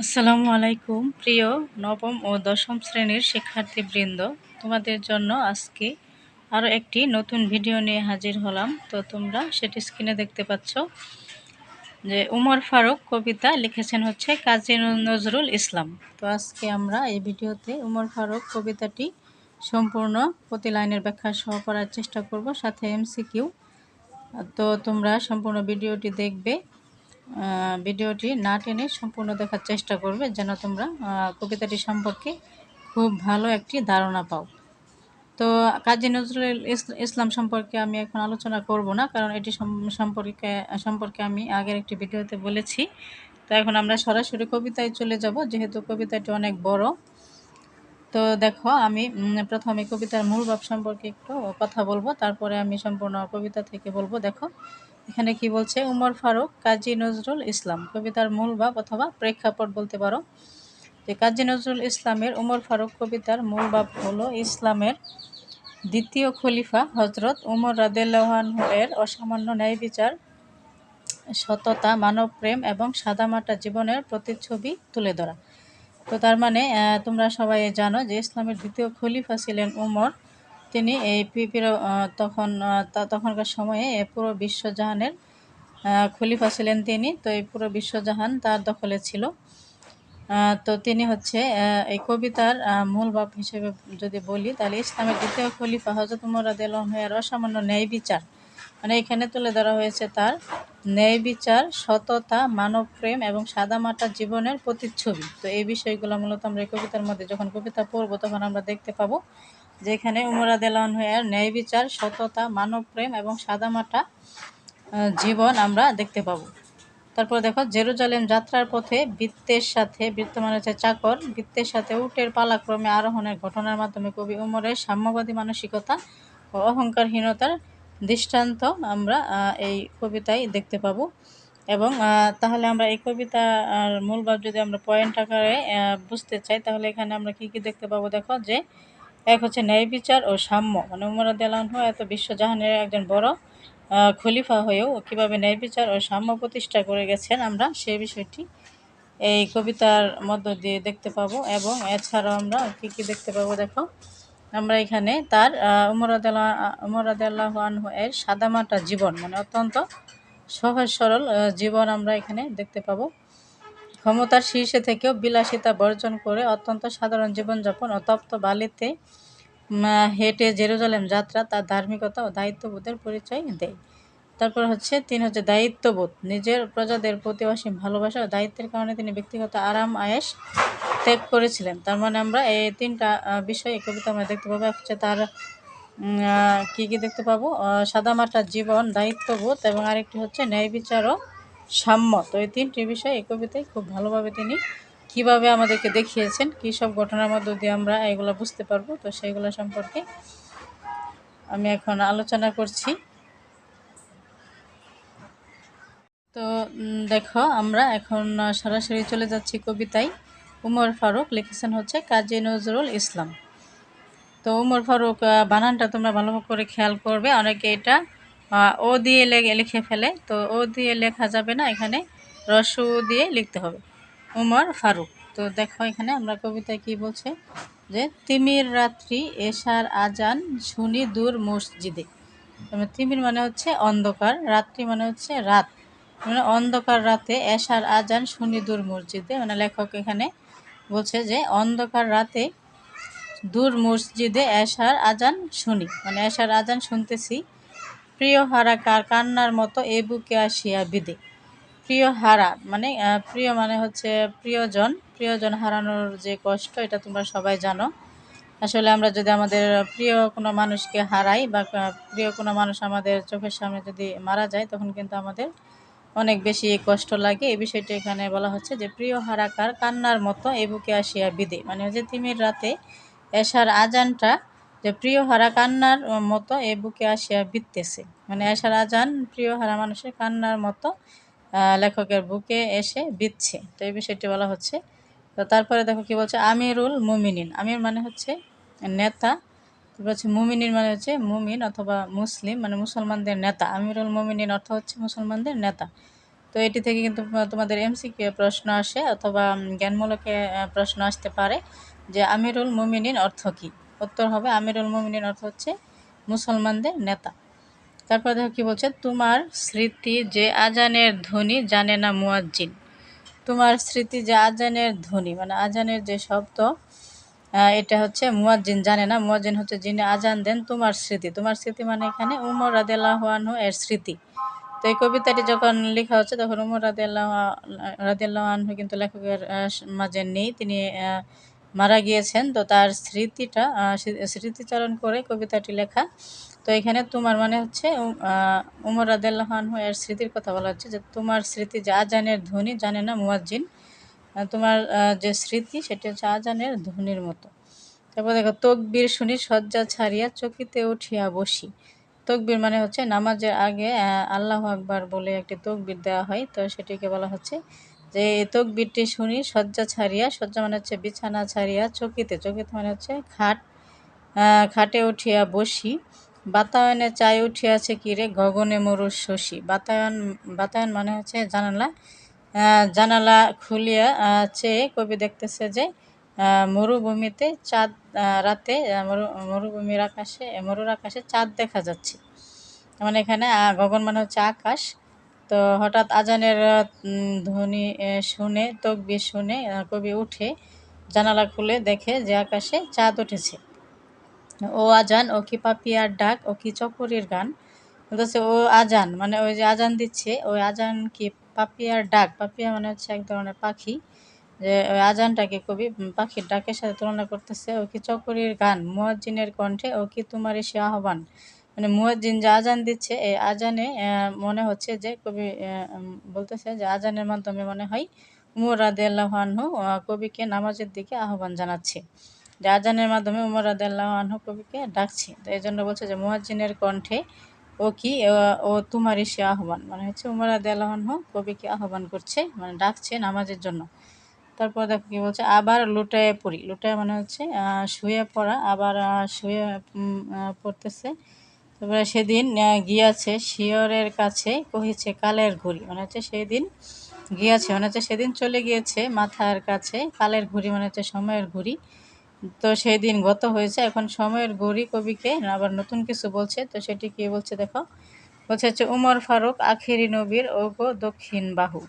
আসসালামু আলাইকুম প্রিয় নবম ও দশম শ্রেণীর শিক্ষার্থীবৃন্দ, তোমাদের জন্য আজকে আরও একটি নতুন ভিডিও নিয়ে হাজির হলাম। তো তোমরা সেটি স্ক্রিনে দেখতে পাচ্ছ যে উমর ফারুক কবিতা লিখেছেন হচ্ছে কাজী নজরুল ইসলাম। তো আজকে আমরা এই ভিডিওতে উমর ফারুক কবিতাটি সম্পূর্ণ প্রতি লাইনের ব্যাখ্যা সহ করার চেষ্টা করব, সাথে এমসিকিউ। তো তোমরা সম্পূর্ণ ভিডিওটি দেখবে, ভিডিওটি না টেনে সম্পূর্ণ দেখার চেষ্টা করবে যেন তোমরা কবিতাটি সম্পর্কে খুব ভালো একটি ধারণা পাও। তো কাজী নজরুল ইসলাম সম্পর্কে আমি এখন আলোচনা করব না, কারণ এটি সম্পর্কে আমি আগের একটি ভিডিওতে বলেছি। তো এখন আমরা সরাসরি কবিতায় চলে যাব, যেহেতু কবিতাটি অনেক বড়। তো দেখো, আমি প্রথমে কবিতার মূল ভাব সম্পর্কে একটু কথা বলবো, তারপরে আমি সম্পূর্ণ কবিতা থেকে বলবো। দেখো এখানে কি বলছে, উমর ফারুক কাজী নজরুল ইসলাম। কবিতার মূল ভাব অথবা প্রেক্ষাপট বলতে পারো যে কাজী নজরুল ইসলামের উমর ফারুক কবিতার মূল ভাব হলো ইসলামের দ্বিতীয় খলিফা হজরত উমর রাদিয়াল্লাহু আনহু এর অসামান্য ন্যায় বিচার, সততা, মানব প্রেম এবং সাদামাটা জীবনের প্রতিচ্ছবি তুলে ধরা। তো তার মানে তোমরা সবাই জানো যে ইসলামের দ্বিতীয় খলিফা ছিলেন উমর। তিনি এই তখনকার সময়ে পুরো বিশ্বজাহানের খলিফা ছিলেন তিনি। তো এই পুরো বিশ্বজাহান তার দখলে ছিল। তো তিনি হচ্ছে এই কবিতার মূল ভাব হিসেবে যদি বলি, তাহলে ইসলামের দ্বিতীয় খলিফা হযরত উমর রাদিয়াল্লাহু আনহু এর অসামান্য ন্যায় বিচার, মানে এখানে তুলে ধরা হয়েছে তার ন্যায় বিচার, সততা, মানব প্রেম এবং সাদামাটা জীবনের প্রতিচ্ছবি। তো এই বিষয়গুলো মূলত আমরা এই কবিতার মধ্যে যখন কবিতা পড়বো তখন আমরা দেখতে পাবো যে এখানে উমর রাদিয়াল্লাহু আনহু এর ন্যায় বিচার, সততা, মানব প্রেম এবং সাদামাটা জীবন আমরা দেখতে পাবো। তারপর দেখো, জেরুজালেম যাত্রার পথে বৃত্ত মানে হচ্ছে চাকর, বৃত্তের সাথে উটের পালাক্রমে আরোহণের ঘটনার মাধ্যমে কবি উমরের সাম্যবাদী মানসিকতা ও অহংকারহীনতার দৃষ্টান্ত আমরা এই কবিতায় দেখতে পাবো। এবং তাহলে আমরা এই কবিতার মূল ভাব যদি আমরা পয়েন্ট আকারে বুঝতে চাই, তাহলে এখানে আমরা কি কি দেখতে পাবো। দেখো যে এক হচ্ছে ন্যায় বিচার ও সাম্য, মানে উমর রাদিয়াল্লাহু আনহু এত বিশ্বজাহানের একজন বড় খলিফা হয়েও কিভাবে ন্যায় বিচার ও সাম্য প্রতিষ্ঠা করে গেছেন, আমরা সেই বিষয়টি এই কবিতার মধ্য দিয়ে দেখতে পাবো। এবং এছাড়াও আমরা কি কি দেখতে পাবো, দেখো আমরা এখানে তার উমর রাদিয়াল্লাহু আনহু এর সাদামাটা জীবন, মানে অত্যন্ত সহজ সরল জীবন আমরা এখানে দেখতে পাবো। ক্ষমতার শীর্ষে থেকেও বিলাসিতা বর্জন করে অত্যন্ত সাধারণ জীবনযাপন ও তপ্ত বালিতে হেঁটে জেরুজালেম যাত্রা তার ধার্মিকতা ও দায়িত্ববোধের পরিচয় দেয়। তারপর হচ্ছে দায়িত্ববোধ, নিজের প্রজাদের প্রতি অসীম ভালোবাসা ও দায়িত্বের কারণে তিনি ব্যক্তিগত আরাম আয়েশ ত্যাগ করেছিলেন। তার মানে আমরা এই তিনটা বিষয় এই কবিতা আমরা দেখতে পাবো। হচ্ছে তার কি কি দেখতে পাবো, সাদামাটা জীবন, দায়িত্ববোধ এবং আরেকটি হচ্ছে ন্যায় বিচার ও সাম্য। তো এই তিনটি বিষয় এই কবিতায় খুব ভালোভাবে তিনি কিভাবে আমাদেরকে দেখিয়েছেন, কী সব ঘটনার মধ্য দিয়ে আমরা এগুলো বুঝতে পারবো। তো সেইগুলো সম্পর্কে আমি এখন আলোচনা করছি। তো দেখো, আমরা এখন সরাসরি চলে যাচ্ছি কবিতায়। উমর ফারুক লিখেছেন হচ্ছে কাজী নজরুল ইসলাম। তো উমর ফারুক বানানটা তোমরা ভালো করে খেয়াল করবে, অনেকে এটা ও দিয়ে লিখে ফেলে। তো ও দিয়ে লেখা যাবে না, এখানে রস্য দিয়ে লিখতে হবে, উমর ফারুক। তো দেখো এখানে আমরা কবিতায় কি বলছে যে তিমির রাত্রি এশার আজান শুনি দূর মসজিদে। তিমির মানে হচ্ছে অন্ধকার, রাত্রি মানে হচ্ছে রাত, মানে অন্ধকার রাতে এশার আজান শুনি দূর মসজিদে। মানে লেখক এখানে বলছে যে অন্ধকার রাতে দূর মসজিদে এশার আজান শুনি, মানে এশার আজান শুনতেছি। প্রিয় হারা কার কান্নার মতো এ বুকে আসিয়া বিদে। প্রিয় হারা মানে প্রিয় মানে হচ্ছে প্রিয়জন হারানোর যে কষ্ট, এটা তোমরা সবাই জানো। আসলে আমরা যদি আমাদের প্রিয় কোনো মানুষকে হারাই বা প্রিয় কোনো মানুষ আমাদের চোখের সামনে যদি মারা যায়, তখন কিন্তু আমাদের অনেক বেশি কষ্ট লাগে। এই বিষয়টি এখানে বলা হচ্ছে যে প্রিয় হারাকার কান্নার মতো এ বুকে আসিয়া বিদে, মানে হচ্ছে তিমির রাতে এশার আজানটা যে প্রিয় হারা কান্নার মতো এ বুকে আসিয়া বিদতেছে, মানে এশার আজান প্রিয় হারা মানুষের কান্নার মতো লেখকের বুকে এসে বিদছে। তো এই বিষয়টি বলা হচ্ছে। তো তারপরে দেখো কি বলছে, আমিরুল মুমিনিন, আমির মানে হচ্ছে নেতা, তারপর হচ্ছে মুমিনিন মানে হচ্ছে মুমিন অথবা মুসলিম, মানে মুসলমানদের নেতা। আমিরুল মুমিনিন অর্থ হচ্ছে মুসলমানদের নেতা। তো তো এটি থেকে কিন্তু তোমাদের এমসিকিউ প্রশ্ন আসে অথবা জ্ঞানমূলকে প্রশ্ন আসতে পারে যে আমিরুল মুমিনিন অর্থ কী। উত্তর হবে আমিরুল মুমিনিন অর্থ হচ্ছে মুসলমানদের নেতা। তারপর দেখো কি বলছে, তোমার স্মৃতি যে আজানের ধ্বনি জানে না মুয়াজ্জিন। তোমার স্মৃতি যে আজানের ধ্বনি মানে আজানের যে শব্দ, এটা হচ্ছে মুয়াজ্জিন জানে না। মুয়াজ্জিন হচ্ছে যিনি আজান দেন। তোমার স্মৃতি, তোমার স্মৃতি মানে এখানে উমর রাদিয়াল্লাহু আনহু এর স্মৃতি। তো এই কবিতাটি যখন লেখা হচ্ছে তখন উমর রাদিয়াল্লাহু আনহু কিন্তু লেখকের মাঝে নেই, তিনি মারা গিয়েছেন। তো তার স্মৃতিটা স্মৃতিচারণ করে কবিতাটি লেখা। তো এখানে তোমার মানে হচ্ছে উমর রাদিয়াল্লাহু আনহু এর স্মৃতির কথা বলা হচ্ছে, যে তোমার স্মৃতি যে আজানের ধ্বনি জানে না মুয়াজ্জিন। তোমার যে স্মৃতি সেটি হচ্ছে আজানের ধ্বনির মতো। তারপর দেখো, তকবীর শুনি শয্যা ছাড়িয়া চকিতে উঠিয়া বসি। তকবীর মানে হচ্ছে নামাজের আগে আল্লাহু আকবার বলে একটি তকবীর দেওয়া হয়। তো সেটিকে বলা হচ্ছে যে এই তকবীরটি শুনি শয্যা ছাড়িয়া, শয্যা মানে হচ্ছে বিছানা ছাড়িয়া, চকিতে, চকিতে মানে হচ্ছে খাট, খাটে উঠিয়া বসি। বাতায়নে চাই উঠিয়াছে কিরে গগনে মরুর শশী। বাতায়ন, বাতায়ন মানে হচ্ছে জানালা। জানালা খুলিয়া চেয়ে কবি দেখতেছে যে মরুভূমিতে চাঁদ, রাতে মরুভূমির আকাশে, মরুর আকাশে চাঁদ দেখা যাচ্ছে। মানে এখানে গগন মানে হচ্ছে আকাশ। তো হঠাৎ আজানের ধ্বনি শুনে, তকবীর শুনে কবি উঠে জানালা খুলে দেখে যে আকাশে চাঁদ উঠেছে। ও আজান, ও কি পাপিয়ার ডাক, ও কি চকরির গান। বলতেছে ও আজান মানে ওই যে আজান দিচ্ছে, ওই আজান কি পাপিয়ার ডাক। পাপিয়া মানে হচ্ছে এক ধরনের পাখি, যে ওই আজানটাকে কবি পাখির ডাকের সাথে তুলনা করতেছে। ও কি চকরির গান, মুয়াজ্জিনের কণ্ঠে, ও কি তোমার সে আহ্বান। মানে মুয়াজ্জিন যে আজান দিচ্ছে, এই আজানে মনে হচ্ছে যে কবি বলতেছে যে আজানের মাধ্যমে মনে হয় উমর রাদিয়াল্লাহু আনহু কবিকে নামাজের দিকে আহ্বান জানাচ্ছে। যে আজানের মাধ্যমে উমর রাদিয়াল্লাহু আনহু কবিকে ডাকছে। তো এই জন্য বলছে যে মুয়াজ্জিনের কণ্ঠে ও কি ও তোমারই সে আহ্বান, মানে হচ্ছে উমর রাদিয়াল্লাহু আনহু কবিকে আহ্বান করছে, মানে ডাকছে নামাজের জন্য। তারপর দেখো কি বলছে, আবার লুটায়ে পড়ি। লুটায়ে মানে হচ্ছে শুয়ে পড়া, আবার শুয়ে পড়তেছে। তারপরে সেদিন গিয়াছে শিয়রের কাছে কহিছে কালের ঘড়ি, মানে হচ্ছে সেদিন গিয়াছে মানে হচ্ছে সেদিন চলে গিয়েছে মাথার কাছে, কালের ঘড়ি মানে হচ্ছে সময়ের ঘড়ি। তো সেই দিন গত হয়েছে, এখন সময়ের ঘড়ি কবিকে আবার নতুন কিছু বলছে। তো সেটি কি বলছে দেখো, বলছে হচ্ছে উমর ফারুক আখেরি নবীর ওগো দক্ষিণ বাহু।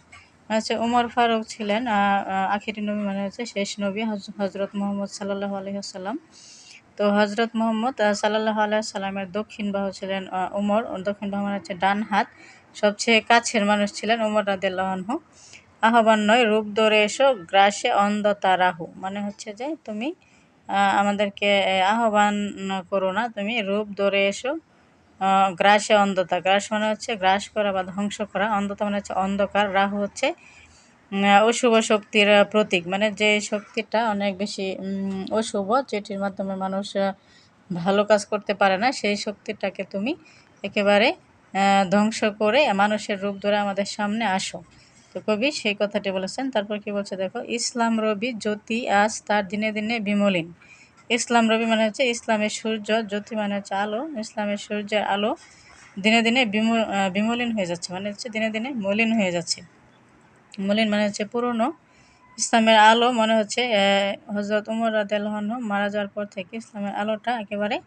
মানে হচ্ছে উমর ফারুক ছিলেন আখেরি নবী মানে হচ্ছে শেষ নবী হজরত মোহাম্মদ সাল্লাল্লাহু আলাইহি ওয়াসাল্লাম। তো হজরত মোহাম্মদ সাল্লাল্লাহু আলাইহি ওয়াসাল্লামের দক্ষিণ বাহু ছিলেন উমর। দক্ষিণ বাহু মানে হচ্ছে ডান হাত, সবচেয়ে কাছের মানুষ ছিলেন উমর রাদিয়াল্লাহু আনহু। আহ্বান নয় রূপ ধরে এসো গ্রাসে অন্ধতা রাহু, মানে হচ্ছে যে তুমি আমাদেরকে আহ্বান করো না, তুমি রূপ ধরে এসো গ্রাসে অন্ধতা। গ্রাস মানে হচ্ছে গ্রাস করা বা ধ্বংস করা, অন্ধতা মানে হচ্ছে অন্ধকার, রাহু হচ্ছে অশুভ শক্তির প্রতীক, মানে যে শক্তিটা অনেক বেশি অশুভ, যেটির মাধ্যমে মানুষ ভালো কাজ করতে পারে না, সেই শক্তিটাকে তুমি একেবারে ধ্বংস করে মানুষের রূপ ধরে আমাদের সামনে আসো। তো কবি সেই কথাটি বলেছেন। তারপর কি বলছে দেখো, ইসলাম রবি জ্যোতি আজ তার দিনে দিনে বিমলিন। ইসলাম রবি মানে হচ্ছে ইসলামের সূর্য, জ্যোতি মানে হচ্ছে আলো, ইসলামের সূর্যের আলো দিনে দিনে বিমলিন হয়ে যাচ্ছে, মানে হচ্ছে দিনে দিনে মলিন হয়ে যাচ্ছে। মলিন মানে হচ্ছে পুরনো। ইসলামের আলো মনে হচ্ছে হজরত উমর রাদিয়াল্লাহু আনহু মারা যাওয়ার পর থেকে ইসলামের আলোটা একেবারে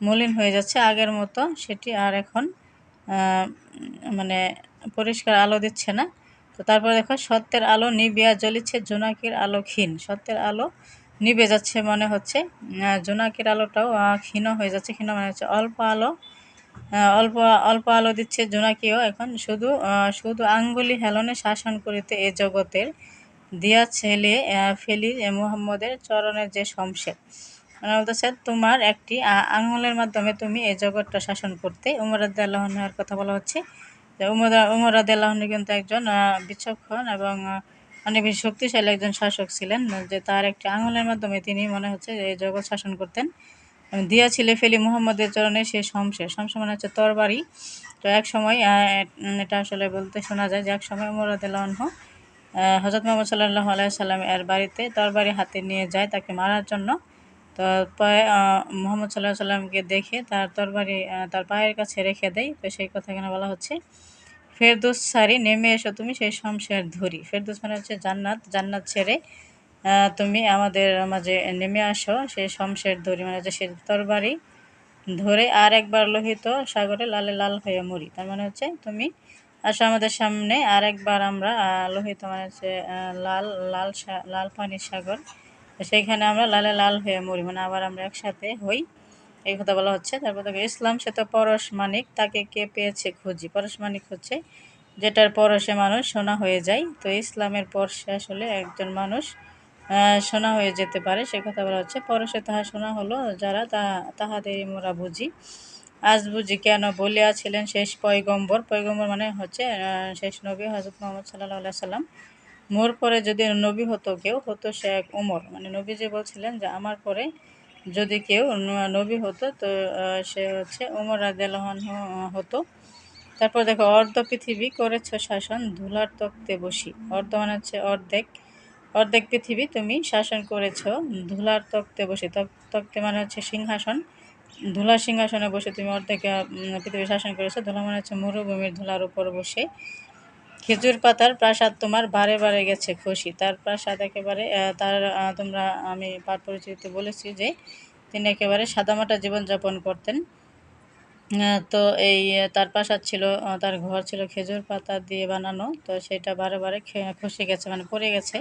মলিন হয়ে যাচ্ছে, আগের মতো সেটি আর এখন মানে পরিষ্কার আলো দিচ্ছে না। তো তারপরে দেখো, সত্যের আলো নিবিয়া জ্বলিছে জোনাকির আলো ক্ষীণ। সত্যের আলো নিভে যাচ্ছে মনে হচ্ছে, জোনাকির আলোটাও ক্ষীণ হয়ে যাচ্ছে। ক্ষীণ মানে হচ্ছে অল্প আলো, অল্প অল্প আলো দিচ্ছে জোনাকিও এখন। শুধু শুধু আঙ্গুলি হেলনে শাসন করিতে এ জগতের দিয়া ছেলে ফেলি মুহাম্মদের চরণের যে শমশের। মানে বলতেছে তোমার একটি আঙুলের মাধ্যমে তুমি এই জগৎটা শাসন করতে। উমর রাদিয়াল্লাহু আনহুর কথা বলা হচ্ছে যে উমর রাদিয়াল্লাহু আনহু কিন্তু একজন বিচক্ষণ এবং অনেক বেশি শক্তিশালী একজন শাসক ছিলেন, যে তার একটি আঙুলের মাধ্যমে তিনি মনে হচ্ছে এই জগৎ শাসন করতেন। দিয়াছিলে ফেলি মুহাম্মদের চরণে সে শমশের। শমশের মানে হচ্ছে তরবারি। তো এক সময় এটা আসলে বলতে শোনা যায় যে এক সময় উমর রাদিয়াল্লাহু আনহু হযরত মুহাম্মদ সাল্লাল্লাহু আলাইহি সাল্লাম এর বাড়িতে তরবারি হাতে নিয়ে যায় তাকে মারার জন্য। তো মুহাম্মদ সাল্লাল্লাহু আলাইহি সাল্লামকে দেখে তার তরবারি তার পায়ের কাছে রেখে দেয়। তো সেই কথা এখানে বলা হচ্ছে, ফেরদৌস সারি নেমে এসো তুমি সেই শমশের ধরি। ফেরদৌস মানে হচ্ছে জান্নাত, জান্নাত ছেড়ে তুমি আমাদের মাঝে নেমে আসো সেই শমশের ধরি, মানে হচ্ছে সে তরবারি ধরে আর একবার লোহিত সাগরে লালে লাল হয়ে মরি। তার মানে হচ্ছে তুমি আসো আমাদের সামনে আর একবার আমরা লোহিত মানে হচ্ছে লাল লাল লাল পানির সাগর, সেইখানে আমরা লালে লাল হয়ে মরি, মানে আবার আমরা একসাথে হই, এই কথা বলা হচ্ছে। তারপর দেখো ইসলাম সে তো পরশমানিক, তাকে কে পেয়েছে খুঁজি। পরশমানিক হচ্ছে যেটার পরশে মানুষ সোনা হয়ে যায়, তো ইসলামের পরশে আসলে একজন মানুষ সোনা হয়ে যেতে পারে, সে কথা বলা হচ্ছে। পরশে তাহা সোনা হলো যারা তাহাদের মোরা বুঝি, আজ বুঝি কেন বলিয়াছিলেন শেষ পয়গম্বর। পয়গম্বর মানে হচ্ছে শেষ নবী হযরত মুহাম্মদ সাল্লাল্লাহু আলাইহি সাল্লাম। মোর পরে যদি নবী হতো কেউ, হতো সে এক ওমর, মানে নবীজি বলছিলেন যে আমার পরে যদি কেউ নবী হতো তো সে হচ্ছে ওমর রাদিয়াল্লাহু আনহু হতো। তারপর দেখো অর্ধ পৃথিবী করেছ শাসন ধুলার তক্তে বসি। অর্ধ মানে হচ্ছে অর্ধেক, অর্ধেক পৃথিবী তুমি শাসন করেছ ধুলার তক্তে বসে। তক্তে মানে হচ্ছে সিংহাসন, ধুলার সিংহাসনে বসে তুমি অর্ধেক পৃথিবী শাসন করেছো। ধুলা মানে হচ্ছে মরুভূমির ধুলার উপর বসে। খেজুর পাতার প্রাসাদ তোমার বারে বারে গেছে খসি। তার প্রাসাদ একেবারে তার তোমরা আমি পাঠ পরিচিতিতে বলেছি যে তিনি একেবারে সাদামাটা জীবনযাপন করতেন। তো এই তার প্রাসাদ ছিল, তার ঘর ছিল খেজুর পাতা দিয়ে বানানো, তো সেটা বারে বারে খসে গেছে মানে পড়ে গেছে।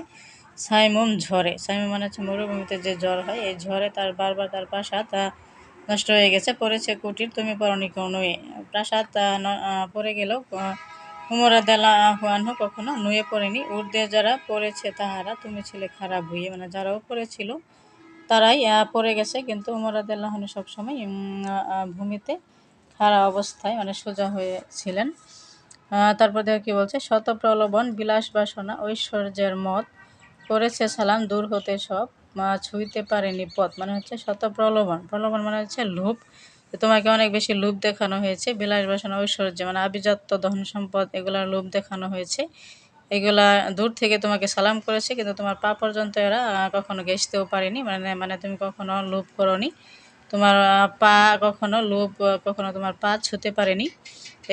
সাইমুম ঝড়ে, সাইমুম মানে হচ্ছে মরুভূমিতে যে ঝড় হয়, এই ঝড়ে তার বারবার তার প্রাসাদ নষ্ট হয়ে গেছে। পড়েছে কুটির তুমি পরনি নুয়ে। প্রাসাদ পড়ে গেলেও উমর রাদিয়াল্লাহু আনহু কখনো নুয়ে পড়েনি। ঊর্ধ্বে যারা পড়েছে তাহারা তুমি ছিলে খারাপ হইয়ে, মানে যারা উপরে ছিল তারাই পড়ে গেছে, কিন্তু উমর রাদিয়াল্লাহু আনহু সবসময় ভূমিতে খাড়া অবস্থায় মানে সোজা হয়ে ছিলেন। তারপর দেখো কি বলছে, শত প্রলোভন বিলাস বাসনা ঐশ্বর্যের মত করেছে সালাম দূর হতে সব ছুঁইতে পারেনি পথ। মানে হচ্ছে শত প্রলোভন, প্রলোভন মানে হচ্ছে লোভ, তোমাকে অনেক বেশি লোভ দেখানো হয়েছে। বিলাস বাসনা ঐশ্বর্য মানে আভিজাত্য ধন সম্পদ, এগুলার লোভ দেখানো হয়েছে। এগুলা দূর থেকে তোমাকে সালাম করেছে, কিন্তু তোমার পা পর্যন্ত এরা কখনো ঘেঁষতেও পারেনি, মানে মানে তুমি কখনো লোভ করনি, তোমার পা কখনো লোভ কখনো তোমার পা ছুঁতে পারেনি।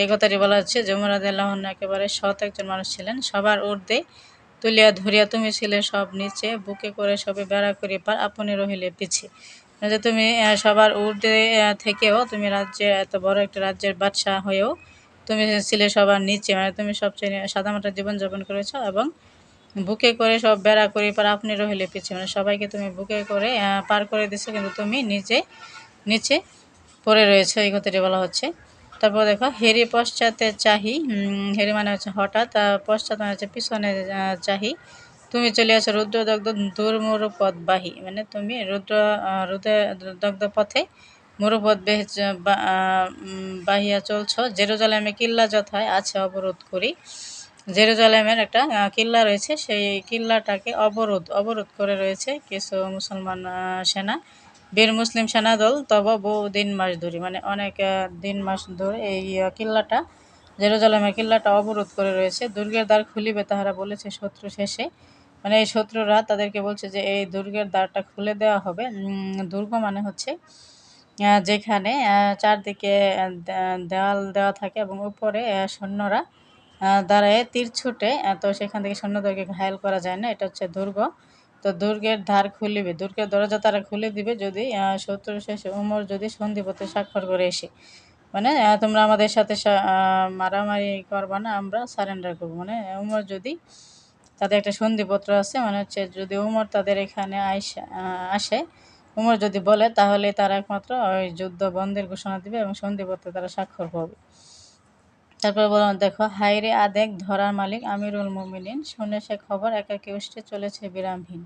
এই কথাটি বলা হচ্ছে যে উমর রাদিয়াল্লাহু আনহু একেবারে সৎ একজন মানুষ ছিলেন। সবার ঊর্ধ্বে তুলিয়া ধরিয়া তুমি ছিলে সব নিচে, বুকে করে সবে বেড়া করি পার আপনি রহিলে পিছে। যে তুমি সবার ঊর্ধ্বে থেকেও তুমি রাজ্যের এত বড় একটা রাজ্যের বাদশাহ হয়েও তুমি ছিলে সবার নিচে, মানে তুমি সবচেয়ে সাদামাটা জীবনযাপন করেছো, এবং বুকে করে সব বেড়া করি পার আপনি রহিলে পিছে, মানে সবাইকে তুমি বুকে করে পার করে দিছো, কিন্তু তুমি নিচে নিচে পড়ে রয়েছে, এই কথাটি বলা হচ্ছে। তারপর দেখো হেরি পশ্চাতে চাহি, হেরি মানে হচ্ছে হঠাৎ, পশ্চাৎ মানে হচ্ছে পিছনে চাহি, তুমি চলে আসো রুদ্রদগ্ধ দুর্মুর পথবাহী, মানে তুমি রুদ্র দগ্ধ পথে মরুপথ বাহিয়া চলছ। জেরুজালেমে কিল্লা যথায় আছে অবরোধ করি। জেরুজালেমের একটা কিল্লা রয়েছে, সেই কিল্লাটাকে অবরোধ করে রয়েছে কিছু মুসলমান সেনা, বীর মুসলিম সেনাদল তব বহু দিন মাস ধরে, মানে অনেক দিন মাস ধরে এই কিল্লাটা, জেরুজালেমের কিল্লাটা অবরোধ করে রয়েছে। দুর্গের দ্বার খুলিবে তাহারা বলেছে শত্রু শেষে, মানে এই শত্রুরা তাদেরকে বলছে যে এই দুর্গের দ্বারটা খুলে দেওয়া হবে। দুর্গ মানে হচ্ছে যেখানে চারদিকে দেওয়াল দেওয়া থাকে এবং উপরে সৈন্যরা দাঁড়ায় তীর ছুটে, তো সেখান থেকে সৈন্যদেরকে ঘায়েল করা যায় না, এটা হচ্ছে দুর্গ। তো দুর্গের দ্বার খুলিবে, দুর্গের দরজা তারা খুলে দিবে যদি শত্রু শেষে উমর যদি সন্ধিপত্রে স্বাক্ষর করে এসে, মানে তোমরা আমাদের সাথে মারামারি করবা না, আমরা সারেন্ডার করবো, মানে উমর যদি তাদের একটা সন্ধিপত্র আছে, মানে হচ্ছে যদি উমর তাদের এখানে আসে, উমর যদি বলে তাহলে তারা একমাত্র ওই যুদ্ধ বন্ধের ঘোষণা দিবে এবং সন্ধিপত্রে তারা স্বাক্ষর করবে। তারপর বললাম দেখো হাইরে আদেক ধরার মালিক আমিরুল মুমিনিন, শুনে সে খবর একাকী উষ্টে চলেছে বিরামহীন।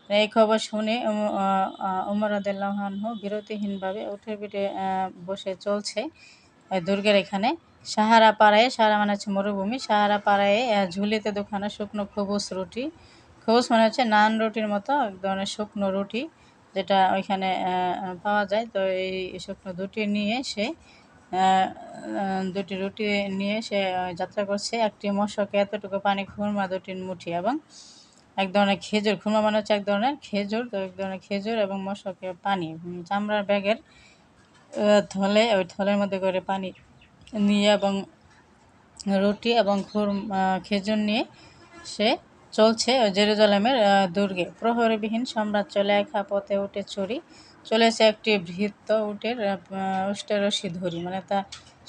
এই খবর শুনে উমর রাদিয়াল্লাহু আনহু বিরতিহীনভাবে উঠে পিঠে বসে চলছে দুর্গের এখানে। সাহারা পাড়ায়, সাহারা মানে হচ্ছে মরুভূমি, সাহারা পাড়ায় ঝুলিতে দুখানা শুকনো খবুস রুটি, খবুস মানে হচ্ছে নান রুটির মতো এক ধরনের শুকনো রুটি যেটা ওইখানে পাওয়া যায়। তো এই শুকনো দুটি রুটি নিয়ে সে যাত্রা করছে। একটি মশকে এতটুকু পানি, খুরমা দুটির মুঠি এবং এক ধরনের খেজুর, খুরমা মানে হচ্ছে এক ধরনের খেজুর, তো এক ধরনের খেজুর এবং মশকে পানি, চামড়ার ব্যাগের থলে, ওই থলের মধ্যে করে পানি নিয়ে এবং রুটি এবং খেজুর নিয়ে সে চলছে জেরুজালেমের দুর্গে। প্রহরীবিহীন সাম্রাজ্য লেখা পথে উঠে চড়ি চলেছে একটি ভৃত্য উষ্টের রশি ধরি, মানে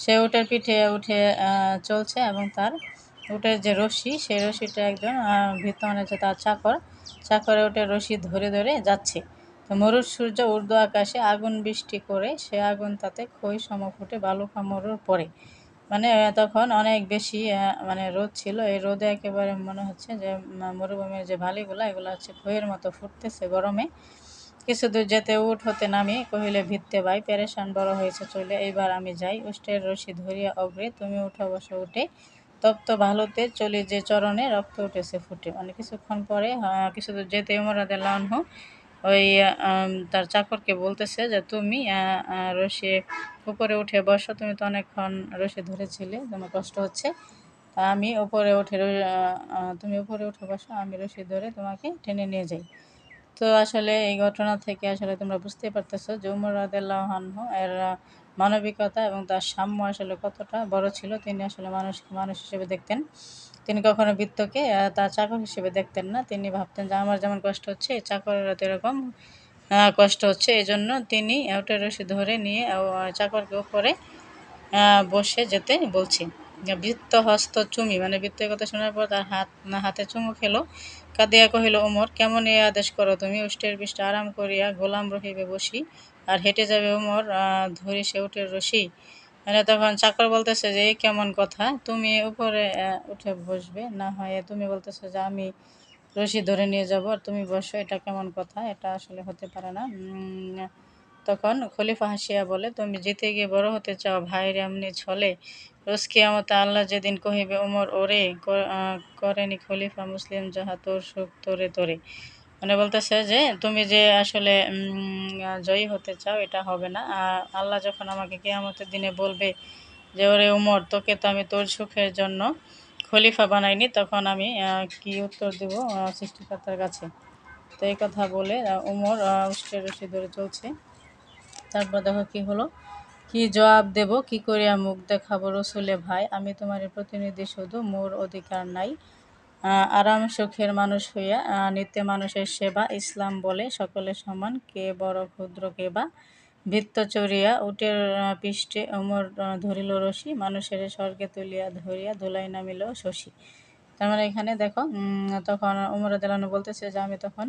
সে উটের পিঠে উঠে চলছে এবং তার উটের যে রশি, সেই রশিটা একজন ভৃত্য মানে হচ্ছে তার চাকরে উটের রশি ধরে ধরে যাচ্ছে। তো মরুর সূর্য ঊর্ধ্ব আকাশে আগুন বৃষ্টি করে, সে আগুন তাতে ক্ষয় সম ফুটে বালুকা মরুর পরে। মানে তখন অনেক বেশি মানে রোদ ছিল। এই রোদে একেবারে মনে হচ্ছে যে মরুভূমির যে বালিগুলা এগুলো হচ্ছে খইয়ের মতো ফুটতেছে গরমে। কিছু দূর যেতে উঠ হতে নামি কহিলে ভিত্তে ভাই, পেরেশান বড় হয়েছে চলে, এইবার আমি যাই। উষ্টের রশি ধরিয়া অগ্রে, তুমি উঠো বসো উঠে, তপ্ত ভালোতে চলি যে চরণে, রক্ত উঠেছে ফুটে। মানে কিছুক্ষণ পরে কিছু দূর যেতে উমর রাদিয়াল্লাহু আনহু ওই তার চাকরকে বলতেছে যে তুমি রশি উপরে উঠে বসো, তুমি তো অনেকক্ষণ রশি ধরেছিলে, তোমার কষ্ট হচ্ছে, তা আমি উপরে উঠে তুমি উপরে উঠে বসো, আমি রশি ধরে তোমাকে টেনে নিয়ে যাই। তো আসলে এই ঘটনা থেকে আসলে তোমরা বুঝতেই পারতেছো যে উমর রাদিয়াল্লাহু আনহু এর মানবিকতা এবং তার সাম্য আসলে কতটা বড় ছিল। তিনি আসলে মানুষকে মানুষ হিসেবে দেখতেন। তিনি কখনো বৃত্তকে তার চাকর হিসেবে দেখতেন না। তিনি ভাবতেন যে আমার যেমন কষ্ট হচ্ছে এই চাকরেরও তো এরকম কষ্ট হচ্ছে। এই জন্য তিনি উটের রশি ধরে নিয়ে চাকরকে উপরে বসে যেতে বলছি। বৃত্ত হস্ত চুমি, মানে বৃত্তের কথা শোনার পর তার হাতে চুমু খেলো। কাঁদিয়া কহিল ওমর, কেমন এ আদেশ করো তুমি? উষ্টের পৃষ্ঠে আরাম করিয়া গোলাম রহিবে বসি, আর হেঁটে যাবে ওমর ধরি সে উটের রশি। মানে তখন চাকর বলতেছে যে এই কেমন কথা, তুমি উপরে উঠে বসবে, না হয় তুমি বলতেছো যে আমি রশি ধরে নিয়ে যাব আর তুমি বসো, এটা কেমন কথা? এটা আসলে হতে পারে না। তখন খলিফা হাসিয়া বলে, তুমি জিতে গিয়ে বড় হতে চাও ভাইয়ের এমনি ছলে? রোজ কিয়ামতে আল্লাহ যেদিন কহিবে ওমর ওরে, করেনি খলিফা মুসলিম যাহা তোর সুখ তোরে তোরে। মানে বলতেছে যে তুমি যে আসলে জয়ী হতে চাও এটা হবে না। আল্লাহ যখন আমাকে কিয়ামতের দিনে বলবে যে ওরে উমর, তোকে তো আমি তোর সুখের জন্য খলিফা বানাইনি, তখন আমি কি উত্তর দেব সৃষ্টিকর্তার কাছে? তো এই কথা বলে উমর উষ্টের রশি ধরে চলছে। তারপর দেখো কি হলো, কি জবাব দেব, কি করিয়া মুখ দেখাবো রসুলে ভাই, আমি তোমার প্রতিনিধি শুধু, মোর অধিকার নাই আরাম সুখের মানুষ হইয়া নিত্য মানুষের সেবা। ইসলাম বলে সকলে সমান, কে বড় ক্ষুদ্র কে বা। বৃত্ত চড়িয়া উটের পৃষ্ঠে ওমর ধরিল রশি, মানুষের স্বর্গে তুলিয়া ধরিয়া ধুলাই নামিল শশী। তার মানে এখানে দেখো তখন ওমর রাদিয়াল্লাহু আনহু বলতেছে যে আমি তখন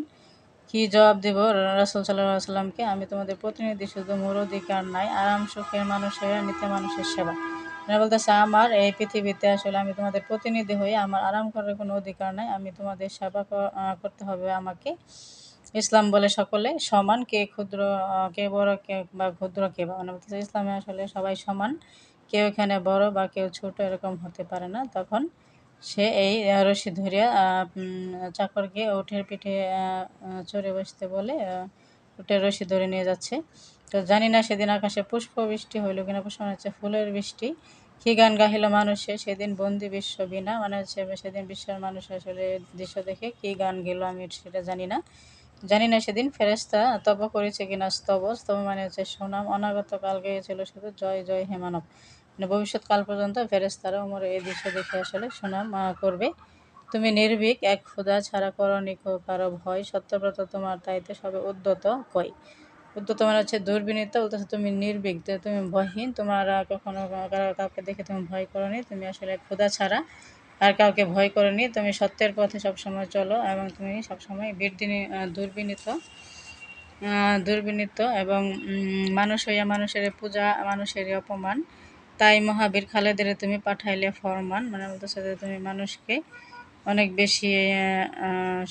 কি জবাব দেব রাসূল সাল্লাল্লাহু আলাইহি সাল্লামকে, আমি তোমাদের প্রতিনিধি শুধু, মোর অধিকার নাই আরাম সুখের মানুষ হয়ে নিত্য মানুষের সেবা। মানে বলতেছে আমার এই পৃথিবীতে আসলে আমি তোমাদের প্রতিনিধি হয়ে আমার আরাম করার কোনো অধিকার নাই, আমি তোমাদের সেবা করতে হবে আমাকে। ইসলাম বলে সকলে সমান, কে ক্ষুদ্র কে বড় কে বা ক্ষুদ্র কে বা, মানে বলতেছে ইসলামে আসলে সবাই সমান, কেউ এখানে বড় বা কেউ ছোট এরকম হতে পারে না। তখন সে এই রশি ধরিয়া চাকরকে উটের পিঠে চড়ে বসতে বলে উটের রশি ধরে নিয়ে যাচ্ছে। তো জানি না সেদিন আকাশে পুষ্প বৃষ্টি হইল কিনা, পুষ্প মানে হচ্ছে ফুলের বৃষ্টি। কি গান গাহিল মানুষে সেদিন বন্দি বিশ্ব বিনা, মানে হচ্ছে সেদিন বিশ্বের মানুষ আসলে দৃশ্য দেখে কি গান গেল আমি সেটা জানি না। জানি না সেদিন ফেরেশতা তব করেছে কিনা স্তব। স্তব মানে হচ্ছে সুনাম। অনাগত কাল গেয়েছিল শুধু জয় জয় হে মানব, মানে ভবিষ্যৎ কাল পর্যন্ত ফেরেশতারা ওমর এই দৃশ্য দেখে আসলে সুনাম করবে। তুমি নির্ভীক এক ক্ষুধা ছাড়া করনি কারো ভয়, সত্যব্রত তোমার তাইতে সবে উদ্যত কয়। উদ্যত মানে হচ্ছে দুর্বিনীত, বলতেছে তুমি নির্ভীক, তুমি ভয়হীন, তোমার কখনো কাউকে দেখে তুমি ভয় করনি, তুমি আসলে ক্ষুধা ছাড়া আর কাউকে ভয় করনি, তুমি সত্যের পথে সবসময় চলো এবং তুমি সবসময় দুর্বিনীত দুর্বিনীত এবং মানুষ হইয়া মানুষের পূজা মানুষেরই অপমান, তাই মহাবীর খালেদের তুমি পাঠাইলে ফরমান। মানে বলতেছে যে তুমি মানুষকে অনেক বেশি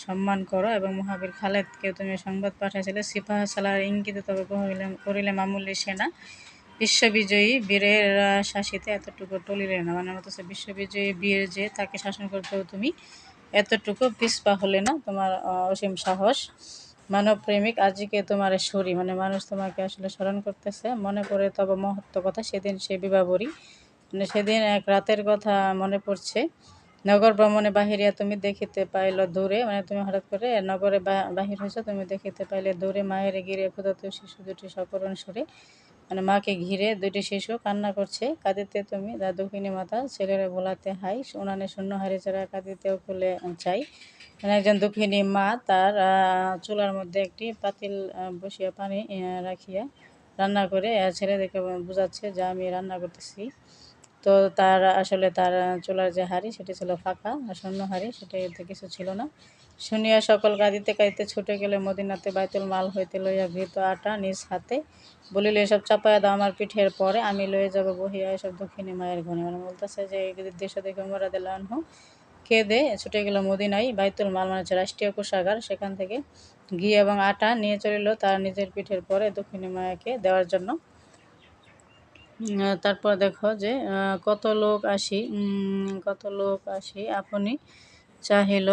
সম্মান করো এবং মহাবীর খালেদকে তুমি সংবাদ পাঠাইছিলে সিপাহ সালার ইঙ্গিতে, তবে করিলে মামুলি সেনা, বিশ্ববিজয়ী বীরের শাসিতে এতটুকু টলিলে না। মানে বলতেছে বিশ্ববিজয়ী বীর যে, তাকে শাসন করতেও তুমি এতটুকু পিছপা হলে না, তোমার অসীম সাহস। মানব প্রেমিক আজিকে তোমার সরি, মানে মানুষ তোমাকে আসলে স্মরণ করতেছে, মনে পড়ে তবে মহত্ব কথা সেদিন সে বিবাবরী, মানে সেদিন এক রাতের কথা মনে পড়ছে। নগর ভ্রমণে বাহিরিয়া তুমি দেখিতে পাইল দূরে, মানে তুমি হঠাৎ করে নগরে বাহির হয়েছো, তুমি দেখিতে পাইলে দূরে মায়ের গিরে ক্ষুধার্ত শিশু দুটি সকরুণ সুরে। মানে মাকে ঘিরে দুটি শিশু কান্না করছে। কাঁদিতে তুমি দুঃখিনী মাতা, ছেলেরা ভোলাতে হাই, উনানে শূন্য হাড়ি ছাড়া কাঁদিতেও কুলে চাই। মানে একজন দুঃখিনী মা তার চুলার মধ্যে একটি পাতিল বসিয়া পানি রাখিয়া রান্না করে ছেলেদেরকে বোঝাচ্ছে যে আমি রান্না করতেছি। তো তার আসলে তার চুলার যে হাঁড়ি সেটি ছিল ফাঁকা, শূন্য হাঁড়ি, সেটাতে কিছু ছিল না। শুনিয়া সকল কাঁদিতে কাঁদিতে ছুটে গেলে মদিনাতে, বাইতুল মাল হইতে লইয়া ঘৃত আটা নিজ হাতে, বলিল এসব চাপাইয়া দাও আমার পিঠের পরে, আমি লয়ে যাব বহিয়া এসব দক্ষিণী মায়ের ঘরে। মানে বলতেছে যে এই দৃশ্য দেখে উমর রাদিয়াল্লাহু আনহু কেঁদে ছুটে গেল মদিনায়, বাইতুল মাল মানে হচ্ছে রাষ্ট্রীয় কোষাগার, সেখান থেকে ঘি এবং আটা নিয়ে চলিল তার নিজের পিঠের পরে দক্ষিণী মায়াকে দেওয়ার জন্য। তারপর দেখো যে কত লোক আসি আপনি চাহিল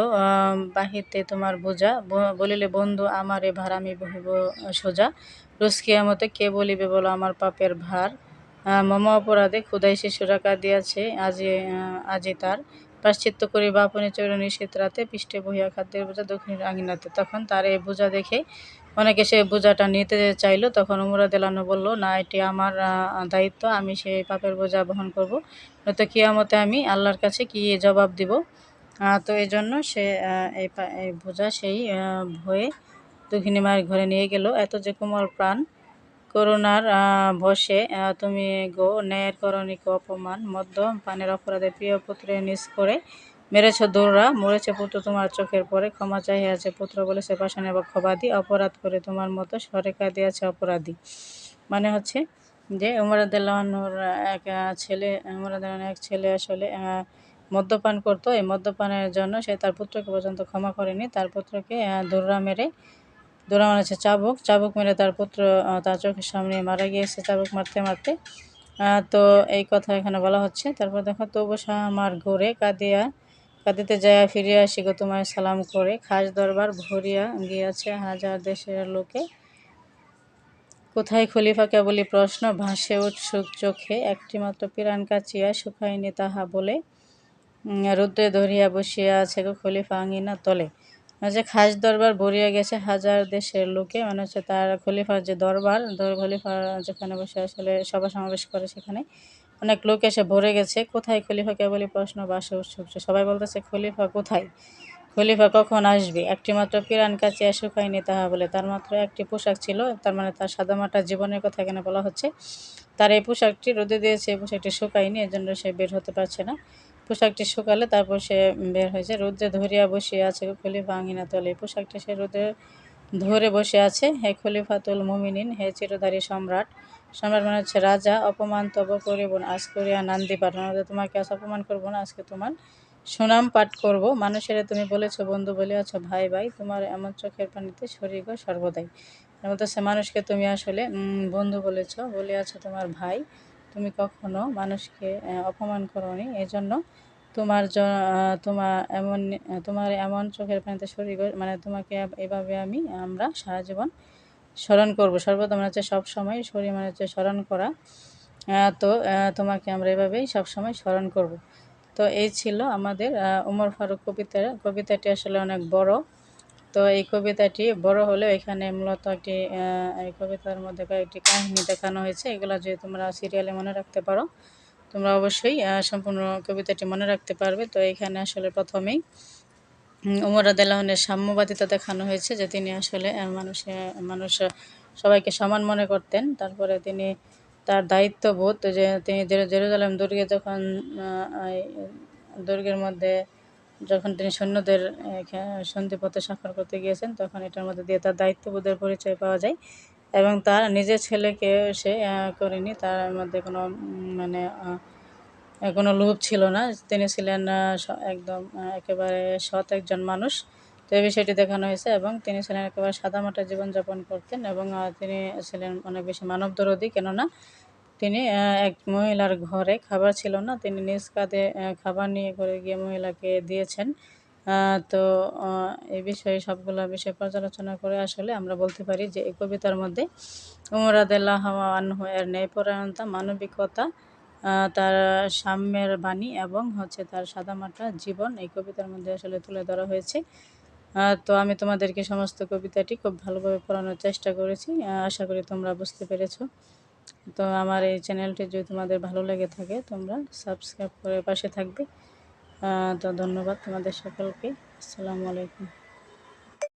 বাহিতে তোমার বোঝা, বলিলে বন্ধু আমার এ ভার আমি বহিব সোজা, রোজ কিয়ামতে কে বলিবে বলো আমার পাপের ভার, মম অপরাধে ক্ষুধাই শিশুরা কাঁদিয়াছে আজি তার, প্রাশ্চিত্য করিবা আপনি চৈর নিশীত রাতে, পৃষ্ঠে বহিয়া খাদ্যের বোঝা দক্ষিণের আঙিনাতে। তখন তার এই বোঝা দেখে অনেকে সে বোঝাটা নিতে চাইল। তখন উমর রাদিয়াল্লাহু আনহু বলল, না, এটি আমার দায়িত্ব, আমি সেই পাপের বোঝা বহন করব, নয়তো কিয়ামতে আমি আল্লাহর কাছে কি জবাব দিব। তো এই জন্য সে এই বোঝা সেই ভয়ে দক্ষিণী মায়ের ঘরে নিয়ে গেল। এত যে কোমল প্রাণ করুণার বশে তুমি গো, ন্যায়ের করণিক অপমান, মদ্য পানের অপরাধে প্রিয় পুত্রে নিজ করে, মেরেছ দৌড়া মরেছে পুত্র তোমার চোখের পরে, ক্ষমা চাহিয়াছে পুত্র বলেছে পাষাণে বক্ষবাদী, অপরাধ করে তোমার মতো স্বরে কাঁদিয়াছে অপরাধী। মানে হচ্ছে যে উমর রাদিয়াল্লাহু আনহুর এক ছেলে আসলে মদ্যপান করতো। এই মদ্যপানের জন্য সে তার পুত্রকে পর্যন্ত ক্ষমা করেনি। তার পুত্রকে দৌড়া মানে হচ্ছে চাবুক মেরে তার পুত্র তার চোখের সামনে মারা গিয়েছে চাবুক মারতে মারতে। তো এই কথা এখানে বলা হচ্ছে। তারপর দেখো, তবু শাহ আমার ঘোরে কাঁদিতে যাইয়া ফিরিয়া আসি গো তোমায় সালাম করে, খাস দরবার ভরিয়া গিয়াছে হাজার দেশের লোকে, কোথায় খলিফা কেবলি প্রশ্ন ভাসে উৎসুক চোখে, একটি মাত্র পিরান কাচিয়া শুকায়নি তাহা বলে, রুদ্রে ধরিয়া বসিয়া আছে গো খলিফা আঙিনা তলে। যে খাস দরবার ভরিয়া গেছে হাজার দেশের লোকে, মানে হচ্ছে তার খলিফার যে দরবার, খলিফা যেখানে বসে আসলে সভা সমাবেশ করে, সেখানে অনেক লোক এসে ভরে গেছে। কোথায় খলিফা কেবলই প্রশ্ন ভাসে উৎসুক, সবাই বলতেছে খলিফা কোথায়, খলিফা কখন আসবে। একটি মাত্র পিরান কাচিয়া শুকায়নি তাহা বলে, তার মাত্র একটি পোশাক ছিল, তার মানে তার সাদামাটা জীবনের কথা এখানে বলা হচ্ছে। তার এই পোশাকটি রোদে দিয়েছে, এই পোশাকটি শুকায়নি, এর জন্য সে বের হতে পারছে না। পোশাকটি শুকালে তারপর সে বের হয়েছে। রৌদ্রে ধরিয়া বসিয়া আছে খলিফা আঙিনা তলে, এই পোশাকটি সে রোদে ধরে বসে আছে। হে খলিফাতুল মুমিনিন, হে চিরধারী সম্রাট, সম্রাট মানে হচ্ছে রাজা, অপমান তব করিব না আজ করিয়া নান্দি পাঠ, মানে তোমাকে আজ অপমান করবো না, আজকে তোমার সুনাম পাঠ করব। মানুষেরা তুমি বলেছ বন্ধু, বলিয়াছ ভাই ভাই, তোমার এমন চোখের পানিতে সরিগ সর্বদাই। বলতেছে মানুষকে তুমি আসলে বন্ধু বলিয়াছ তোমার ভাই, তুমি কখনো মানুষকে অপমান করোনি, এজন্য তোমার এমন চোখের পানিতে সরিগ, মানে তোমাকে এভাবে আমরা সারা জীবন স্মরণ করব। সর্বদা মানে হচ্ছে সবসময়, মানে হচ্ছে স্মরণ করা। তোমাকে আমরা এভাবেই সবসময় স্মরণ করব। তো এই ছিল আমাদের উমর ফারুক কবিতাটি আসলে অনেক বড়। তো এই কবিতাটি বড় হলেও এখানে মূলত এই কবিতার মধ্যে কয়েকটি কাহিনী দেখানো হয়েছে। এগুলো যদি তোমরা সিরিয়ালে মনে রাখতে পারো, তোমরা অবশ্যই সম্পূর্ণ কবিতাটি মনে রাখতে পারবে। তো এখানে আসলে প্রথমেই উমর রাদিয়াল্লাহু আনহুর সাম্যবাদিতা দেখানো হয়েছে, যে তিনি আসলে মানুষ সবাইকে সমান মনে করতেন। তারপরে তিনি তার দায়িত্ববোধ, যে তিনি জেরুজালেম দুর্গে যখন দুর্গের মধ্যে যখন তিনি সৈন্যদের সন্ধিপত্র স্বাক্ষর করতে গিয়েছেন, তখন এটার মধ্যে দিয়ে তার দায়িত্ববোধের পরিচয় পাওয়া যায়। এবং তার নিজের ছেলেকে সে করেনি, তার মধ্যে কোনো মানে কোনো লোভ ছিল না। তিনি ছিলেন একদম একেবারে সৎ একজন মানুষ। তো এই বিষয়টি দেখানো হয়েছে, এবং তিনি ছিলেন একেবারে সাদামাটা জীবনযাপন করতেন, এবং তিনি ছিলেন অনেক বেশি মানবদরদী। কেননা তিনি এক মহিলার ঘরে খাবার ছিল না, তিনি নিজ কাঁধে খাবার নিয়ে করে গিয়ে মহিলাকে দিয়েছেন। তো এই বিষয়ে সবগুলো বিষয় পর্যালোচনা করে আসলে আমরা বলতে পারি যে এই কবিতার মধ্যে উমর রাদিয়াল্লাহু আনহু এর ন্যায়পরায়ণতা, মানবিকতা, তার সাম্যের বাণী এবং হচ্ছে তার সাদামাটা জীবন এই কবিতার মধ্যে আসলে তুলে ধরা হয়েছে। তো আমি তোমাদেরকে সমস্ত কবিতাটি খুব ভালোভাবে পড়ানোর চেষ্টা করেছি। আশা করি তোমরা বুঝতে পেরেছো। তো আমার এই চ্যানেলটি যদি তোমাদের ভালো লেগে থাকে তোমরা সাবস্ক্রাইব করে পাশে থাকবে। তো ধন্যবাদ তোমাদের সকলকে। আসসালামু আলাইকুম।